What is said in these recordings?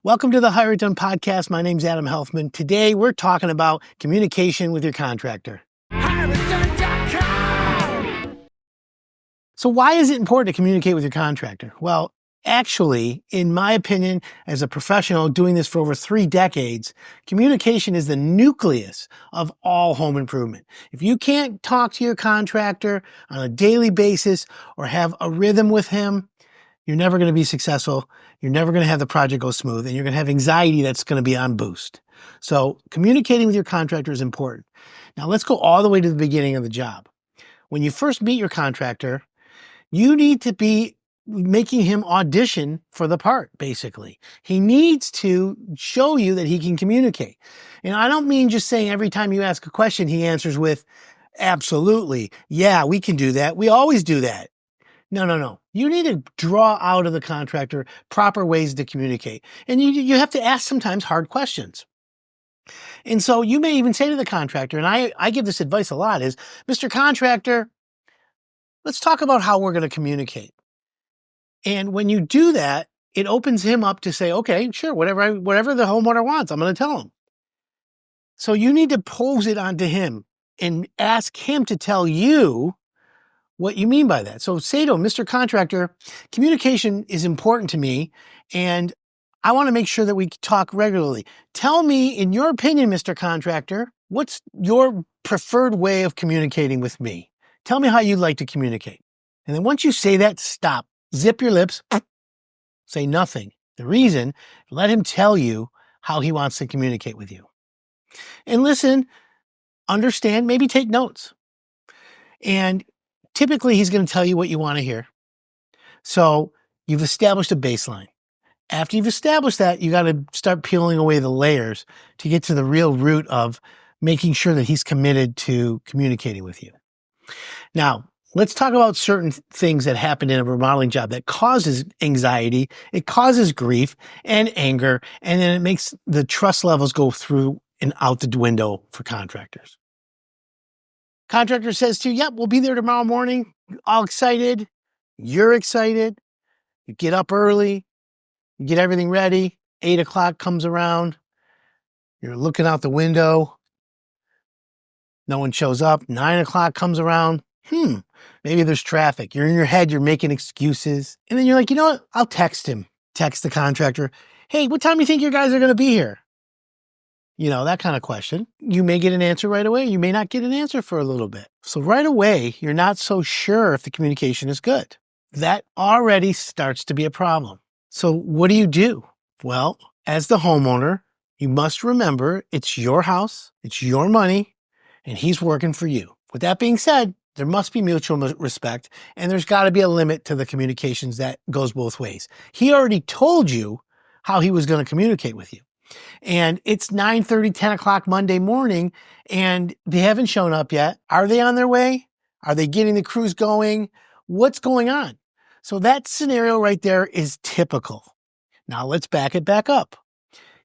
Welcome to the Hire It Done podcast. My name's Adam Helfman. Today we're talking about communication with your contractor. So why is it important to communicate with your contractor? Well, actually, in my opinion, as a professional doing this for over 3 decades, communication is the nucleus of all home improvement. If you can't talk to your contractor on a daily basis or have a rhythm with him, you're never going to be successful. You're never going to have the project go smooth, and you're going to have anxiety that's going to be on boost. So communicating with your contractor is important. Now let's go all the way to the beginning of the job. When you first meet your contractor, you need to be making him audition for the part, basically. He needs to show you that he can communicate. And I don't mean just saying every time you ask a question, he answers with, absolutely, yeah, we can do that. We always do that. No. You need to draw out of the contractor proper ways to communicate. And you have to ask sometimes hard questions. And so you may even say to the contractor, and I give this advice a lot, is, Mr. Contractor, let's talk about how we're going to communicate. And when you do that, it opens him up to say, okay, sure, whatever the homeowner wants, I'm going to tell him. So you need to pose it onto him and ask him to tell you what you mean by that. So say to him, Mr. Contractor, communication is important to me, and I want to make sure that we talk regularly. Tell me, in your opinion, Mr. Contractor, what's your preferred way of communicating with me? Tell me how you'd like to communicate. And then once you say that, stop. Zip your lips. Say nothing. The reason, let him tell you how he wants to communicate with you. And listen, understand, maybe take notes. And typically, he's going to tell you what you want to hear. So you've established a baseline. After you've established that, you got to start peeling away the layers to get to the real root of making sure that he's committed to communicating with you. Now, let's talk about certain things that happen in a remodeling job that causes anxiety, it causes grief and anger, and then it makes the trust levels go through and out the window for contractors. Contractor says to you, yep, we'll be there tomorrow morning. All excited. You're excited. You get up early. You get everything ready. 8 o'clock comes around. You're looking out the window. No one shows up. 9 o'clock comes around. Maybe there's traffic. You're in your head. You're making excuses. And then you're like, you know what? I'll text him. Text the contractor. Hey, what time do you think your guys are going to be here? You know, that kind of question. You may get an answer right away. You may not get an answer for a little bit. So right away, you're not so sure if the communication is good. That already starts to be a problem. So what do? Well, as the homeowner, you must remember it's your house, it's your money, and he's working for you. With that being said, there must be mutual respect, and there's got to be a limit to the communications that goes both ways. He already told you how he was going to communicate with you. And it's 9:30, 10 o'clock Monday morning, and they haven't shown up yet. Are they on their way? Are they getting the crews going? What's going on? So that scenario right there is typical. Now let's back it back up.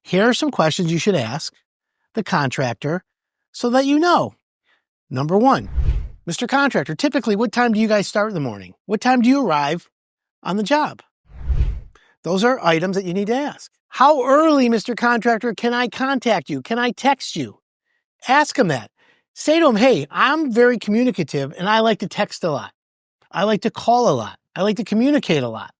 Here are some questions you should ask the contractor so that you know. Number 1, Mr. Contractor, typically what time do you guys start in the morning? What time do you arrive on the job? Those are items that you need to ask. How early, Mr. Contractor, can I contact you? Can I text you? Ask him that. Say to him, hey, I'm very communicative and I like to text a lot. I like to call a lot. I like to communicate a lot.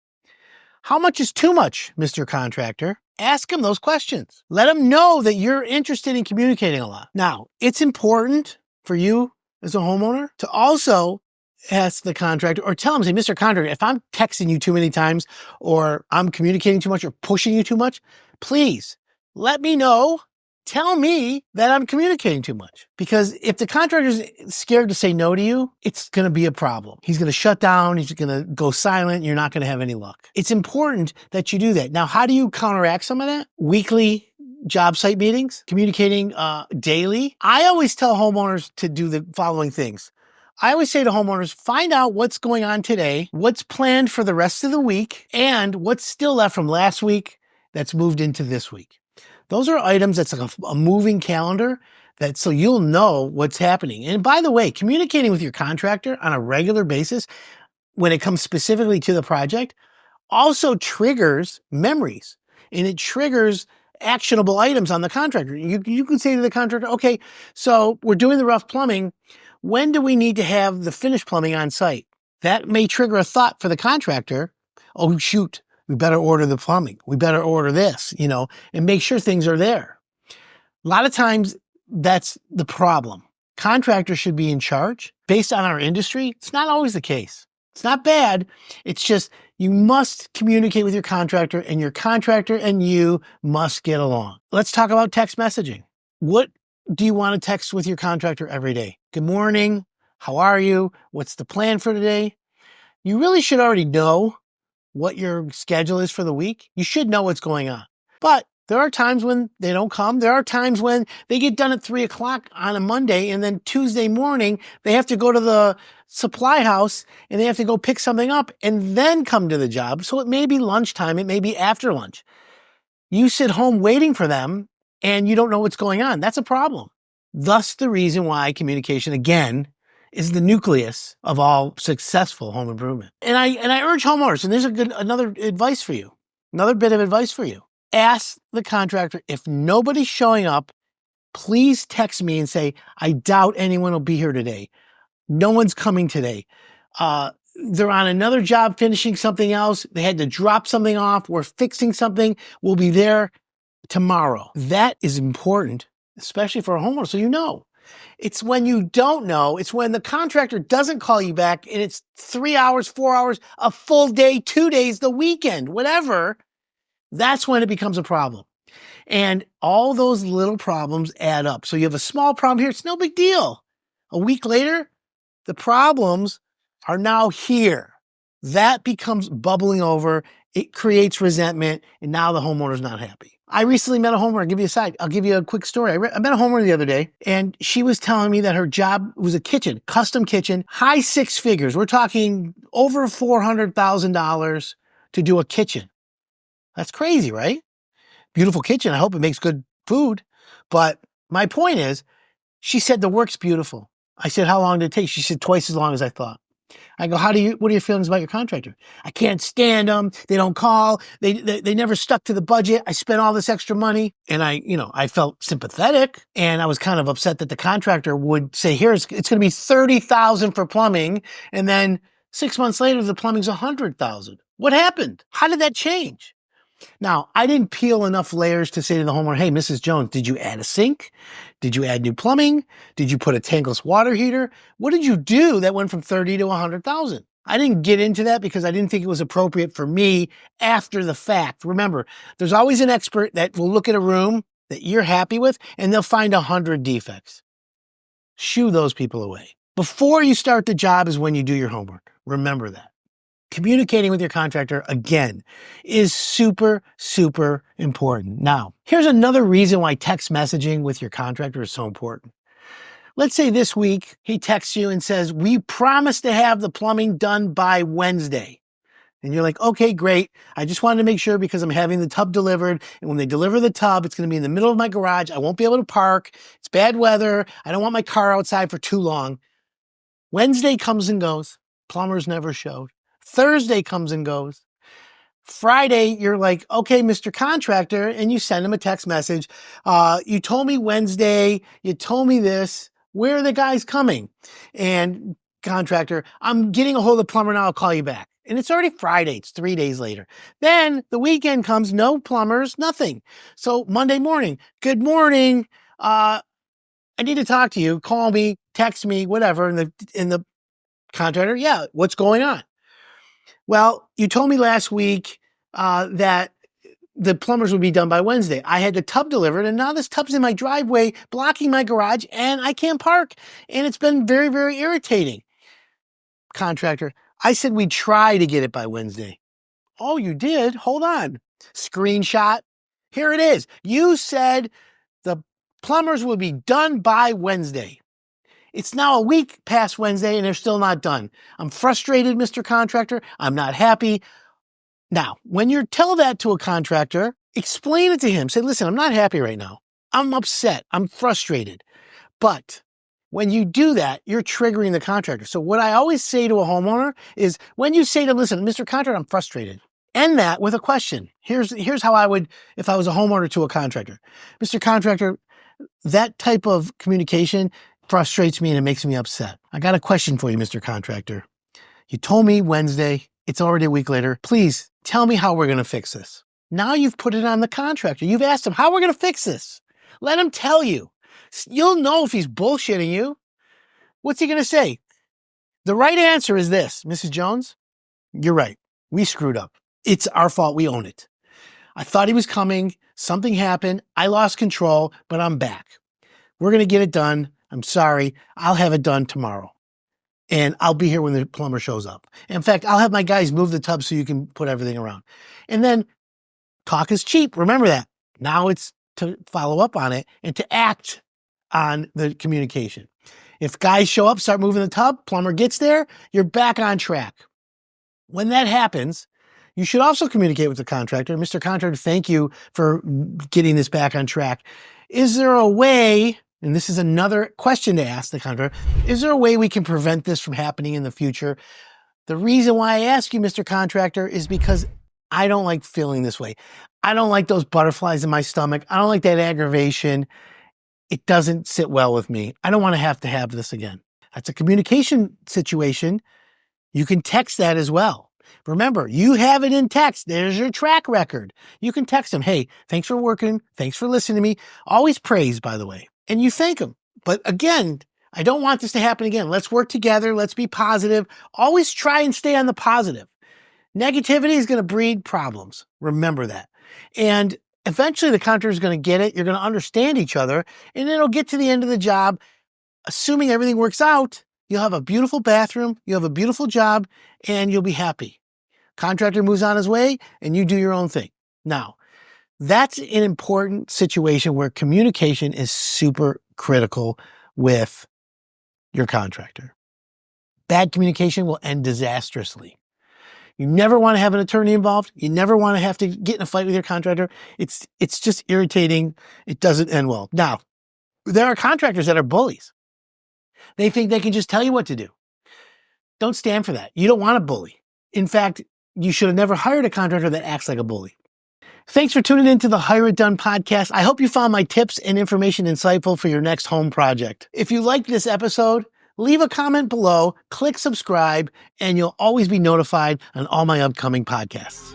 How much is too much, Mr. Contractor? Ask him those questions. Let him know that you're interested in communicating a lot. Now, it's important for you as a homeowner to also ask the contractor or tell him, say, Mr. Contractor, if I'm texting you too many times or I'm communicating too much or pushing you too much, please let me know. Tell me that I'm communicating too much. Because if the contractor's scared to say no to you, it's going to be a problem. He's going to shut down. He's going to go silent. You're not going to have any luck. It's important that you do that. Now, how do you counteract some of that? Weekly job site meetings, communicating daily. I always tell homeowners to do the following things. I always say to homeowners, find out what's going on today, what's planned for the rest of the week, and what's still left from last week that's moved into this week. Those are items that's like a moving calendar so you'll know what's happening. And by the way, communicating with your contractor on a regular basis when it comes specifically to the project also triggers memories. and it triggers actionable items on the contractor. You can say to the contractor, okay, so we're doing the rough plumbing. When do we need to have the finished plumbing on site? That may trigger a thought for the contractor. Oh, shoot, we better order the plumbing. We better order this, and make sure things are there. A lot of times that's the problem. Contractors should be in charge. Based on our industry, it's not always the case. It's not bad. It's just you must communicate with your contractor, and your contractor and you must get along. Let's talk about text messaging. What do you want to text with your contractor every day? Good morning. How are you? What's the plan for today? You really should already know what your schedule is for the week. You should know what's going on. But there are times when they don't come. There are times when they get done at 3 o'clock on a Monday, and then Tuesday morning, they have to go to the supply house and they have to go pick something up and then come to the job. So it may be lunchtime. It may be after lunch. You sit home waiting for them and you don't know what's going on. That's a problem. Thus the reason why communication, again, is the nucleus of all successful home improvement. And I urge homeowners, and there's another advice for you, another bit of advice for you. Ask the contractor, if nobody's showing up, please text me and say, I doubt anyone will be here today. No one's coming today. They're on another job finishing something else. They had to drop something off. We're fixing something. We'll be there tomorrow. That is important, especially for a homeowner, so you know. It's when you don't know, it's when the contractor doesn't call you back and it's 3 hours, 4 hours, a full day, 2 days, the weekend, whatever. That's when it becomes a problem. And all those little problems add up. So you have a small problem here. It's no big deal. A week later, the problems are now here. That becomes bubbling over. It creates resentment. And now the homeowner's not happy. I recently met a homeowner. I'll give you a quick story. I met a homeowner the other day, and she was telling me that her job was a kitchen, custom kitchen, high six figures. We're talking over $400,000 to do a kitchen. That's crazy, right? Beautiful kitchen. I hope it makes good food. But my point is, she said the work's beautiful. I said, how long did it take? She said, twice as long as I thought. I go, what are your feelings about your contractor? I can't stand them. They don't call. They never stuck to the budget. I spent all this extra money. And I felt sympathetic, and I was kind of upset that the contractor would say, it's going to be $30,000 for plumbing. And then 6 months later, the plumbing's $100,000. What happened? How did that change? Now, I didn't peel enough layers to say to the homeowner, hey, Mrs. Jones, did you add a sink? Did you add new plumbing? Did you put a tankless water heater? What did you do that went from 30 to 100,000? I didn't get into that because I didn't think it was appropriate for me after the fact. Remember, there's always an expert that will look at a room that you're happy with, and they'll find 100 defects. Shoo those people away. Before you start the job is when you do your homework. Remember that. Communicating with your contractor, again, is super, super important. Now, here's another reason why text messaging with your contractor is so important. Let's say this week he texts you and says, we promise to have the plumbing done by Wednesday. And you're like, okay, great. I just wanted to make sure because I'm having the tub delivered. And when they deliver the tub, it's going to be in the middle of my garage. I won't be able to park. It's bad weather. I don't want my car outside for too long. Wednesday comes and goes. Plumbers never showed. Thursday comes and goes. Friday, you're like, okay, Mr. Contractor, and you send him a text message. You told me Wednesday, you told me this. Where are the guys coming? And contractor, I'm getting a hold of the plumber now. I'll call you back. And it's already Friday. It's 3 days later. Then the weekend comes, no plumbers, nothing. So Monday morning, good morning. I need to talk to you. Call me, text me, whatever. And the contractor, yeah, what's going on? Well, you told me last week that the plumbers would be done by Wednesday. I had the tub delivered, and now this tub's in my driveway, blocking my garage, and I can't park. And it's been very, very irritating. Contractor, I said we'd try to get it by Wednesday. Oh, you did? Hold on. Screenshot. Here it is. You said the plumbers would be done by Wednesday. It's now a week past Wednesday and they're still not done. I'm frustrated, Mr. Contractor. I'm not happy. Now, when you tell that to a contractor, explain it to him. Say, listen, I'm not happy right now. I'm upset. I'm frustrated. But when you do that, you're triggering the contractor. So what I always say to a homeowner is when you say to them, listen, Mr. Contractor, I'm frustrated. End that with a question. Here's how I would, if I was a homeowner to a contractor. Mr. Contractor, that type of communication frustrates me and it makes me upset. I got a question for you, Mr. Contractor. You told me Wednesday, it's already a week later. Please tell me how we're going to fix this. Now you've put it on the contractor. You've asked him, how we're going to fix this. Let him tell you. You'll know if he's bullshitting you. What's he going to say? The right answer is this, Mrs. Jones, you're right. We screwed up. It's our fault. We own it. I thought he was coming. Something happened. I lost control, but I'm back. We're going to get it done. I'm sorry. I'll have it done tomorrow. And I'll be here when the plumber shows up. In fact, I'll have my guys move the tub so you can put everything around. And then talk is cheap. Remember that. Now it's to follow up on it and to act on the communication. If guys show up, start moving the tub, plumber gets there, you're back on track. When that happens, you should also communicate with the contractor. Mr. Contractor, thank you for getting this back on track. Is there a way, and this is another question to ask the contractor, is there a way we can prevent this from happening in the future? The reason why I ask you, Mr. Contractor, is because I don't like feeling this way. I don't like those butterflies in my stomach. I don't like that aggravation. It doesn't sit well with me. I don't want to have this again. That's a communication situation. You can text that as well. Remember, you have it in text. There's your track record. You can text him, hey, thanks for working. Thanks for listening to me. Always praise, by the way. And you thank him. But again, I don't want this to happen again. Let's work together. Let's be positive. Always try and stay on the positive. Negativity is going to breed problems. Remember that. And eventually the contractor is going to get it. You're going to understand each other, and it'll get to the end of the job. Assuming everything works out, you'll have a beautiful bathroom, you'll have a beautiful job, and you'll be happy. Contractor moves on his way, and you do your own thing. Now, that's an important situation where communication is super critical with your contractor. Bad communication will end disastrously. You never want to have an attorney involved. You never want to have to get in a fight with your contractor. It's just irritating. It doesn't end well. Now, there are contractors that are bullies. They think they can just tell you what to do. Don't stand for that. You don't want a bully. In fact, you should have never hired a contractor that acts like a bully. Thanks for tuning in to the Hire It Done podcast. I hope you found my tips and information insightful for your next home project. If you liked this episode, leave a comment below, click subscribe, and you'll always be notified on all my upcoming podcasts.